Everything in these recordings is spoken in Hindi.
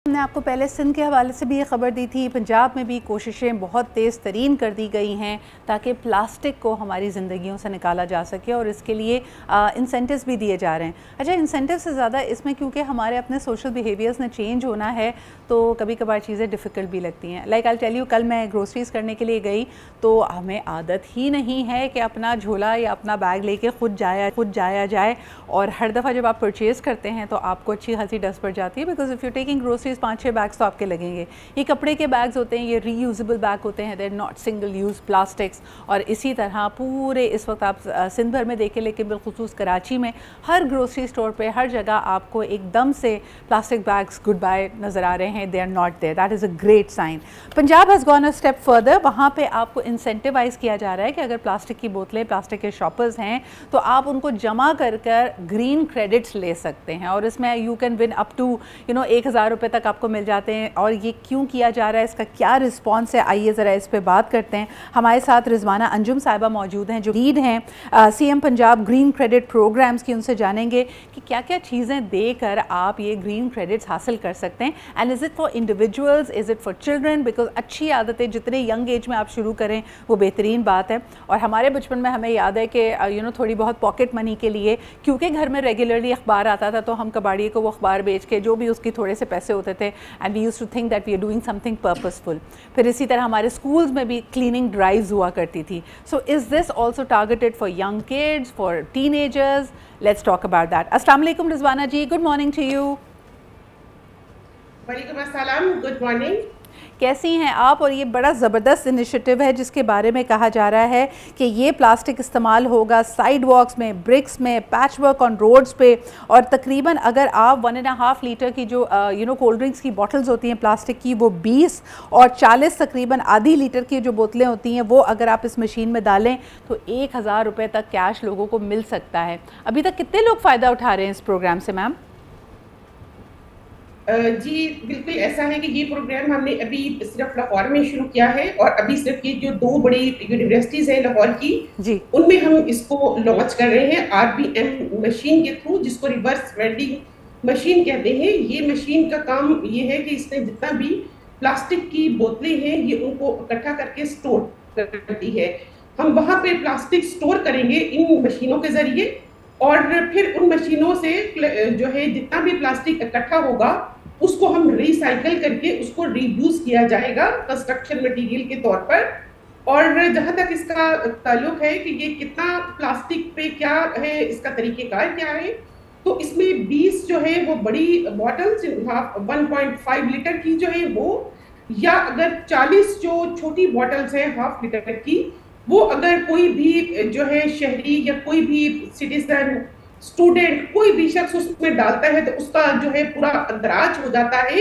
हमने आपको पहले सिंध के हवाले से भी ये ख़बर दी थी, पंजाब में भी कोशिशें बहुत तेज़ तरीन कर दी गई हैं ताकि प्लास्टिक को हमारी ज़िंदगियों से निकाला जा सके और इसके लिए इंसेंटिव्स भी दिए जा रहे हैं। अच्छा, इंसेंटिव से ज़्यादा इसमें क्योंकि हमारे अपने सोशल बिहेवियर्स ने चेंज होना है तो कभी कभार चीज़ें डिफ़िकल्ट भी लगती हैं। लाइक आई टेल यू, कल मैं ग्रोसरीज़ करने के लिए गई तो हमें आदत ही नहीं है कि अपना झोला या अपना बैग लेके खुद जाया जाए, और हर दफ़ा जब आप परचेज़ करते हैं तो आपको अच्छी खासी डस्ट पड़ जाती है, because if you taking groceries 5-6 bags तो आपके लगेंगे। ये कपड़े के बैग्स होते हैं, ये रीयूजेबल बैग होते हैं, देर नॉट सिंगल यूज़ प्लास्टिक्स। और इसी तरह पूरे इस वक्त आप सिंध भर में देखें, लेकिन बिलखुसूस कराची में हर ग्रोसरी स्टोर पे हर जगह आपको एकदम से प्लास्टिक बैग्स गुड बाय नज़र आ रहे हैं। They are not there, that is a great sign. Punjab has gone a step further, वहाँ पे आपको इंसेंटिवाइज़ किया जा रहा है कि अगर प्लास्टिक की बोतलें, प्लास्टिक के शॉपर्स हैं तो आप उनको जमा कर ग्रीन क्रेडिट्स ले सकते हैं, और इसमें you can win up to 1000 रुपये तक आपको मिल जाते हैं। और ये क्यों किया जा रहा है, इसका क्या रिस्पॉन्स है, आइए ज़रा इस पर बात करते हैं। हमारे साथ रिजवाना अंजुम साहिबा मौजूद हैं जो लीड हैं CM Punjab green credit programmes की। उनसे जानेंगे कि क्या क्या चीज़ें देकर आप ये ग्रीन क्रेडिट्स हासिल कर सकते हैं, and is it for individuals, is it for children, because अच्छी आदतें जितने यंग एज में आप शुरू करें वो बेहतरीन बात है। और हमारे बचपन में हमें याद है कि थोड़ी बहुत पॉकेट मनी के लिए, क्योंकि घर में रेगुलरली अखबार आता था, तो हम कबाड़िए को वो अखबार बेच के जो भी उसकी थोड़े से पैसे होते थे, and we used to think that we are doing something purposeful. फिर इसी तरह हमारे स्कूल्स में भी क्लीनिंग ड्राइव्स हुआ करती थी। So is this also targeted for young kids, for teenagers? Let's talk about that. अस्सलाम वालेकुम रिजवाना जी, गुड मॉर्निंग टू यू। वालेकुम अस्सलाम, गुड मॉर्निंग। कैसी हैं आप? और ये बड़ा ज़बरदस्त इनिशिएटिव है जिसके बारे में कहा जा रहा है कि ये प्लास्टिक इस्तेमाल होगा साइड वॉक्स में, ब्रिक्स में, पैच वर्क ऑन रोड्स पे, और तकरीबन अगर आप 1.5 लीटर की जो कोल्ड ड्रिंक्स की बॉटल्स होती हैं प्लास्टिक की, वो 20, और 40 तकरीबन आधी लीटर की जो बोतलें होती हैं वो अगर आप इस मशीन में डालें तो 1000 रुपये तक कैश लोगों को मिल सकता है। अभी तक कितने लोग फ़ायदा उठा रहे हैं इस प्रोग्राम से मैम? जी बिल्कुल ऐसा है कि ये प्रोग्राम हमने अभी सिर्फ लाहौर में शुरू किया है, और अभी सिर्फ ये जो 2 बड़ी यूनिवर्सिटीज़ हैं लाहौर की जी, उनमें हम इसको लॉन्च कर रहे हैं RBM मशीन के थ्रू, जिसको रिवर्स वेंडिंग मशीन कहते हैं। ये मशीन का काम ये है कि इसने जितना भी प्लास्टिक की बोतलें हैं ये उनको इकट्ठा करके स्टोर करती है। हम वहाँ पे प्लास्टिक स्टोर करेंगे इन मशीनों के ज़रिए, और फिर उन मशीनों से जो है जितना भी प्लास्टिक इकट्ठा होगा उसको हम रिसाइकल करके उसको रीयूज किया जाएगा कंस्ट्रक्शन मटेरियल के तौर पर। और जहां तक इसका ताल्लुक है कि ये कितना प्लास्टिक पे क्या है, इसका तरीकेकार क्या है, तो इसमें 20 जो है वो बड़ी बॉटल्स 1.5 लीटर की जो है वो, या अगर 40 जो छोटी बॉटल्स हैं 1/2 लीटर की, वो अगर कोई भी जो है शहरी या कोई भी सिटीजन, स्टूडेंट, कोई भी शख्स उसमें डालता है तो उसका जो है पूरा अंदराज हो जाता है।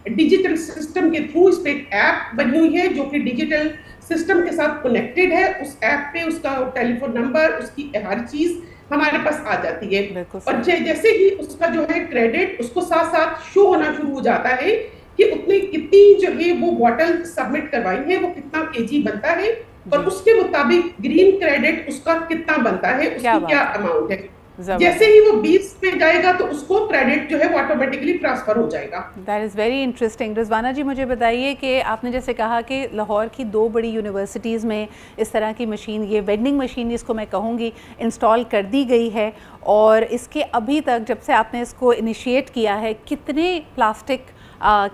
डिजिटल सिस्टम के थ्रू इस पे एक ऐप बनी हुई है जो कि डिजिटल सिस्टम के साथ कनेक्टेड है। उस ऐप पे उसका टेलीफोन नंबर, उसकी हर चीज हमारे पास आ जाती है, और जैसे ही उसका जो है क्रेडिट उसको साथ साथ शो होना शुरू हो जाता है कि उसने कितनी जो है वो बॉटल सबमिट करवाई है, वो कितना केजी बनता है, और उसके मुताबिक ग्रीन क्रेडिट उसका कितना बनता है, उसकी क्या अमाउंट है। जैसे ही वो 20 पे जाएगा तो उसको क्रेडिट जो है वो ऑटोमेटिकली ट्रांसफर हो जाएगा। That is very interesting. Rizwana ji, मुझे बताइए कि आपने जैसे कहा कि लाहौर की 2 बड़ी यूनिवर्सिटीज़ में इस तरह की मशीन, ये वेंडिंग मशीन जिसको मैं कहूँगी, इंस्टॉल कर दी गई है, और इसके अभी तक जब से आपने इसको इनिशिएट किया है कितने प्लास्टिक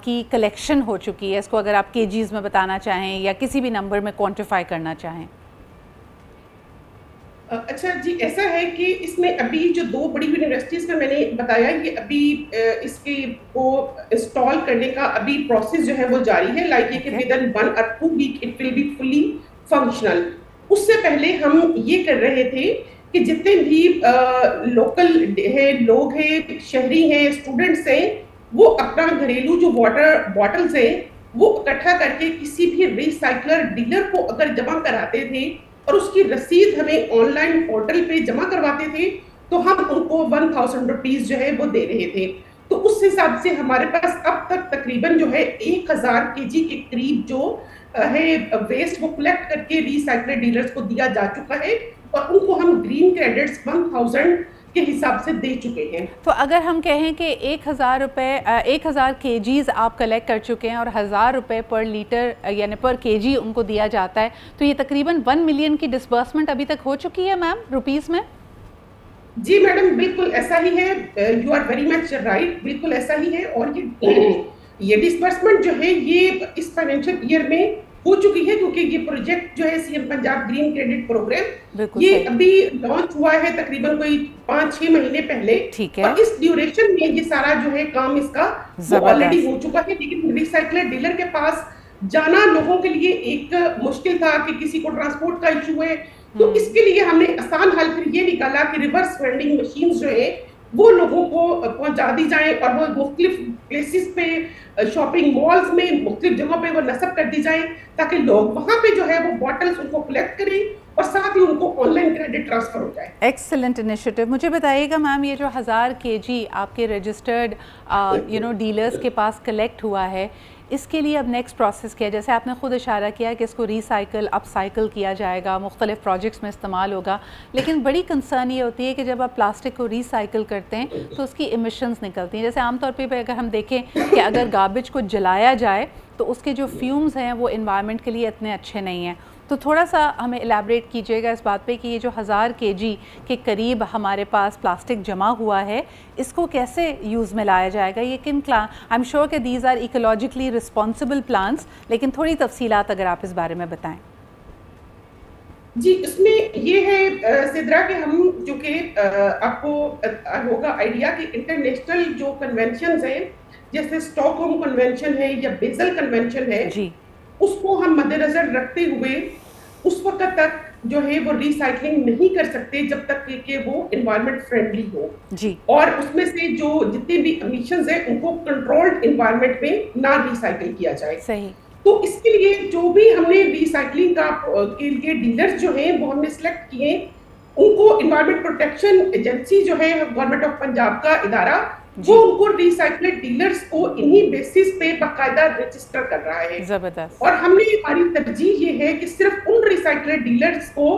की कलेक्शन हो चुकी है? इसको अगर आप केजीज़ में बताना चाहें या किसी भी नंबर में क्वान्टिफाई करना चाहें। अच्छा जी, ऐसा है कि इसमें अभी जो 2 बड़ी यूनिवर्सिटीज़ का मैंने बताया, ये अभी इसके को इंस्टॉल करने का अभी प्रोसेस जो है वो जारी है। लाइक ये कि विदिन 1 और 2 week it will be fully functional. उससे पहले हम ये कर रहे थे कि जितने भी लोकल है लोग हैं, शहरी हैं, स्टूडेंट्स हैं, वो अपना घरेलू जो वाटर बॉटल्स हैं वो इकट्ठा करके किसी भी रिसाइकलर डीलर को अगर जमा कराते थे और उसकी रसीद हमें ऑनलाइन पोर्टल पे जमा करवाते थे, तो हम उनको 1000 रुपीज जो है वो दे रहे थे। तो उस हिसाब से हमारे पास अब तक तकरीबन जो है 1000 केजी के करीब जो है वेस्ट वो कलेक्ट करके रिसाइकलर डीलर्स को दिया जा चुका है, और उनको हम ग्रीन क्रेडिट्स 1000 के हिसाब से दे चुके हैं। तो अगर हम कहें कि 1000 रुपये 1000 केजीज़ आप कलेक्ट कर चुके हैं और 1000 रुपये पर लीटर यानी पर केजी उनको दिया जाता है, तो ये तकरीबन 1 मिलियन की डिसबर्समेंट अभी तक हो चुकी है मैम रुपीज़ में? जी मैडम, बिल्कुल ऐसा ही है, you are very much right, बिल्कुल ऐसा ही है। और ये डिसबर्समेंट जो है ये इस फाइनेंशियल ईयर में हो चुकी है, क्योंकि ये प्रोजेक्ट जो है CM Punjab green credit programme ये अभी लॉन्च हुआ है तकरीबन कोई 5-6 महीने पहले। ठीक है। और इस ड्यूरेशन में ये सारा जो है काम इसका ऑलरेडी हो चुका है, लेकिन रिसाइकलर डीलर के पास जाना लोगों के लिए एक मुश्किल था कि किसी को ट्रांसपोर्ट का इशू है। तो इसके लिए हमने आसान हल फिर ये निकाला कि रिवर्स वेंडिंग मशीन जो है वो लोगों को पहुंचा दी जाए और वो मुख्तलिफ प्लेसेस पे, शॉपिंग मॉल्स में, मुख्तलिफ जगहों पे वो नस्ब कर दी जाए, ताकि लोग वहां पे जो है वो बॉटल्स उनको कलेक्ट करें और साथ ही उनको ऑनलाइन क्रेडिट ट्रांसफर हो जाए। Excellent initiative. मुझे बताइएगा मैम, ये जो 1000 केजी आपके रजिस्टर्ड डीलर्स के पास कलेक्ट हुआ है, इसके लिए अब नेक्स्ट प्रोसेस क्या है? जैसे आपने खुद इशारा किया कि इसको रीसाइकिल अपसाइकिल किया जाएगा, मुख्तलिफ प्रोजेक्ट्स में इस्तेमाल होगा, लेकिन बड़ी कंसर्न ये होती है कि जब आप प्लास्टिक को रीसाइकिल करते हैं तो उसकी इमिशंस निकलती हैं। जैसे आमतौर पे अगर हम देखें कि अगर गार्बेज को जलाया जाए तो उसके जो फ्यूम्स हैं वो इन्वायरमेंट के लिए इतने अच्छे नहीं हैं। तो थोड़ा सा हमें एलैबोरेट कीजिएगा इस बात पे कि ये जो 1000 केजी के करीब हमारे पास प्लास्टिक जमा हुआ है, इसको कैसे यूज़ में लाया जाएगा? ये किन आई एम श्योर कि these are ecologically responsible plans, लेकिन थोड़ी तफसीलात अगर आप इस बारे में बताएं। जी, इसमें ये है सिद्रा कि हम जो कि आपको होगा आइडिया कि इंटरनेशनल जो कन्वेंशंस हैं, जैसे स्टॉकहोम कन्वेंशन है या बेसल कन्वेंशन है जी, उसको हम मद्देनजर रखते हुए उस वक्त तक जो है वो रिसाइकलिंग नहीं कर सकते जब तक कि वो एनवायरनमेंट फ्रेंडली हो जी, और उसमें से जो जितने भी एमिशंस हैं उनको कंट्रोल्ड एनवायरनमेंट में ना रिसाइकिल किया जाए। सही। तो इसके लिए जो भी हमने रिसाइकलिंग का के लिए डीलर्स जो हैं वो हमने सिलेक्ट किए, उनको एनवायरनमेंट प्रोटेक्शन एजेंसी जो है गवर्नमेंट ऑफ पंजाब का इदारा, वो उनको रिसाइकलेड डीलर्स को इन्हीं बेसिस पे बाकायदा रजिस्टर कर रहा है। जबरदस्त। और हमने हमारी तरजीह ये है कि सिर्फ उन रिसाइकलेड डीलर्स को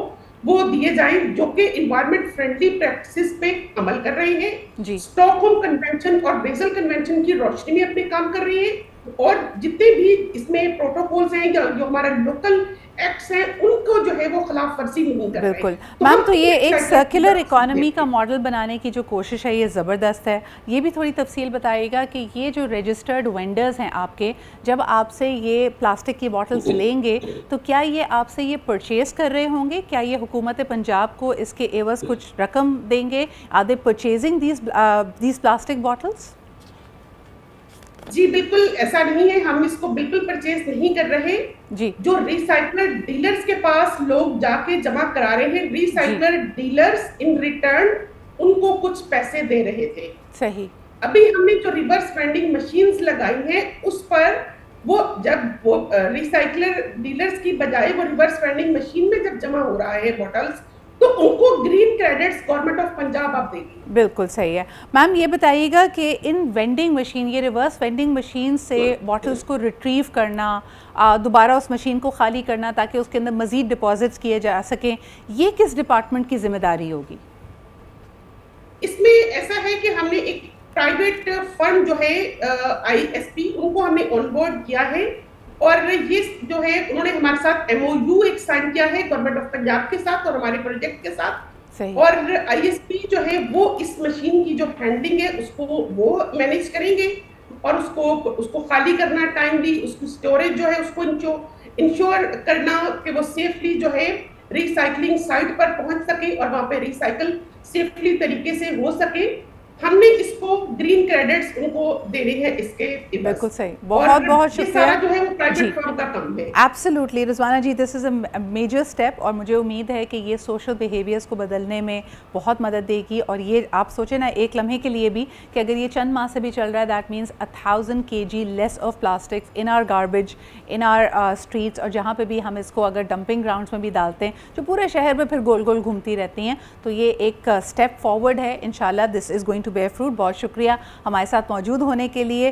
वो दिए जाएं जो कि एनवायरनमेंट फ्रेंडली प्रैक्टिसेस पे अमल कर रहे हैं, स्टॉकहोम कन्वेंशन और बेसल कन्वेंशन की रोशनी में अपने काम कर रहे हैं, और जितने भी इसमें प्रोटोकॉल्स हैं या जो हमारा लोकल एक्ट्स हैं उनको जो है वो खिलाफ वर्जी नहीं कर रहे। बिल्कुल मैम, तो ये एक सर्कुलर इकोनॉमी का मॉडल बनाने की जो कोशिश है ये ज़बरदस्त है। ये भी थोड़ी तफसील बताइएगा कि ये जो रजिस्टर्ड वेंडर्स हैं आपके, जब आपसे ये प्लास्टिक की बॉटल्स लेंगे तो क्या ये आपसे ये परचेज़ कर रहे होंगे? क्या ये हुकूमत पंजाब को इसके एवज़ कुछ रकम देंगे? Are they purchasing these plastic bottles? जी बिल्कुल ऐसा नहीं है, हम इसको बिल्कुल परचेज नहीं कर रहे जी। जो रिसाइकलर डीलर्स के पास लोग जाके जमा करा रहे हैं, रिसाइकलर डीलर्स इन रिटर्न उनको कुछ पैसे दे रहे थे। सही। अभी हमने जो रिवर्स वेंडिंग मशीन्स लगाई हैं उस पर वो जब वो रिसाइकलर डीलर्स की बजाय वो रिवर्स वेंडिंग मशीन में जब जमा हो रहा है बॉटल्स, तो उनको green credits government of Punjab आप देगी। बिल्कुल सही है। मैम ये बताइएगा कि इन वेंडिंग मशीन, ये रिवर्स वेंडिंग मशीन से बॉटल्स को रिट्रीव करना, दोबारा उस मशीन को खाली करना ताकि उसके अंदर मजीद डिपॉजिट्स किए जा सकें, ये किस डिपार्टमेंट की जिम्मेदारी होगी? इसमें ऐसा है कि हमने एक प्राइवेट फर्म जो है ISP, उनको हमने ऑनबोर्ड किया है, और ये जो है उन्होंने हमारे साथ MOU एक साइन किया है गवर्नमेंट ऑफ पंजाब के साथ और हमारे प्रोजेक्ट के साथ। सही। और ISP जो है वो इस मशीन की जो हैंडलिंग है उसको वो मैनेज करेंगे, और उसको खाली करना टाइमली, उसकी स्टोरेज जो है उसको इंश्योर करना कि वो सेफली जो है रिसाइकलिंग साइट पर पहुंच सके और वहां पे रिसाइकल सेफली तरीके से हो सके। हमने इसको ग्रीन क्रेडिट्स उनको देने हैं इसके। बिल्कुल सही, बहुत बहुत शुक्रिया। जो है वो प्राइवेट फर्म का काम है। Absolutely Rizwana ji, this is a major step, और मुझे उम्मीद है कि ये सोशल बिहेवियर्स को बदलने में बहुत मदद देगी। और ये आप सोचें ना एक लम्हे के लिए भी कि अगर ये चंद माह से भी चल रहा है, that means 1000 kg less of plastics in are garbage, in are streets, और जहाँ पे भी हम इसको अगर डंपिंग ग्राउंड्स में भी डालते हैं जो पूरे शहर में फिर गोल गोल घूमती रहती हैं, तो ये एक स्टेप फॉरवर्ड है। इंशाल्लाह this is going to bear fruit. बहुत शुक्रिया हमारे साथ मौजूद होने के लिए।